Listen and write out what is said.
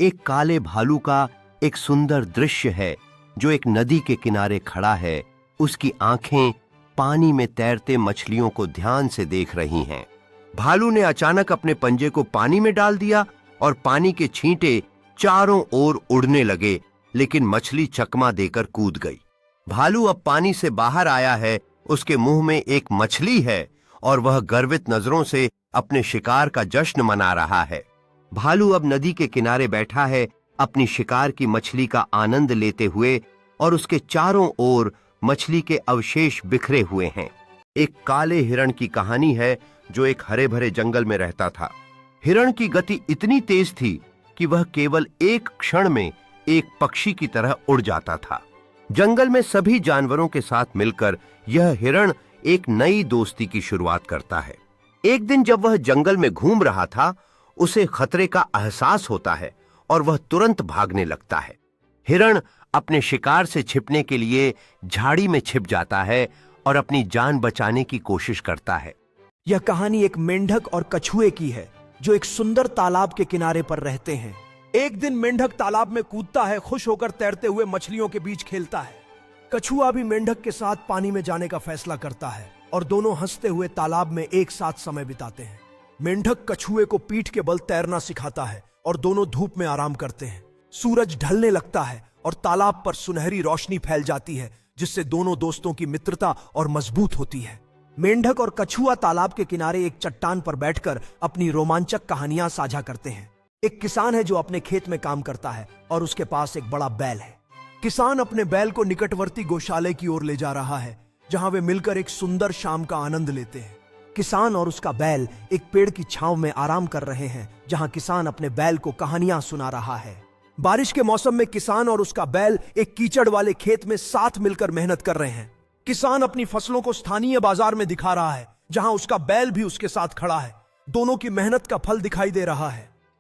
एक काले भालू का एक सुंदर दृश्य है जो एक नदी के किनारे खड़ा है। उसकी आंखें पानी में तैरते मछलियों को ध्यान से देख रही हैं। भालू ने अचानक अपने पंजे को पानी में डाल दिया और पानी के छींटे चारों ओर उड़ने लगे, लेकिन मछली चकमा देकर कूद गई। भालू अब पानी से बाहर आया है, उसके मुंह में एक मछली है और वह गर्वित नजरों से अपने शिकार का जश्न मना रहा है। भालू अब नदी के किनारे बैठा है, अपनी शिकार की मछली का आनंद लेते हुए, और उसके चारों ओर मछली के अवशेष बिखरे हुए हैं। एक काले हिरण की कहानी है जो एक हरे भरे जंगल में रहता था। हिरण की गति इतनी तेज थी कि वह केवल एक क्षण में एक पक्षी की तरह उड़ जाता था। जंगल में सभी जानवरों के साथ मिलकर यह हिरण एक नई दोस्ती की शुरुआत करता है। एक दिन जब वह जंगल में घूम रहा था, उसे खतरे का एहसास होता है और वह तुरंत भागने लगता है। हिरण अपने शिकार से छिपने के लिए झाड़ी में छिप जाता है और अपनी जान बचाने की कोशिश करता है। यह कहानी एक मेंढक और कछुए की है जो एक सुंदर तालाब के किनारे पर रहते हैं। एक दिन मेंढक तालाब में कूदता है, खुश होकर तैरते हुए मछलियों के बीच खेलता है। कछुआ भी मेंढक के साथ पानी में जाने का फैसला करता है और दोनों हंसते हुए तालाब में एक साथ समय बिताते हैं। मेंढक कछुए को पीठ के बल तैरना सिखाता है और दोनों धूप में आराम करते हैं। सूरज ढलने लगता है और तालाब पर सुनहरी रोशनी फैल जाती है, जिससे दोनों दोस्तों की मित्रता और मजबूत होती है। मेंढक और कछुआ तालाब के किनारे एक चट्टान पर बैठकर अपनी रोमांचक कहानियां साझा करते हैं। एक किसान है जो अपने खेत में काम करता है और उसके पास एक बड़ा बैल है। किसान अपने बैल को निकटवर्ती गौशाले की ओर ले जा रहा है, जहां वे मिलकर एक सुंदर शाम का आनंद लेते हैं। किसान और उसका बैल एक पेड़ की छांव में आराम कर रहे हैं, जहां किसान अपने बैल को कहानियां सुना रहा है। बारिश के मौसम में किसान और उसका बैल एक कीचड़ वाले खेत में साथ मिलकर मेहनत कर रहे हैं। किसान अपनी फसलों को स्थानीय बाजार में दिखा रहा है, जहां उसका बैल भी उसके साथ खड़ा है। दोनों की मेहनत का फल दिखाई दे रहा है।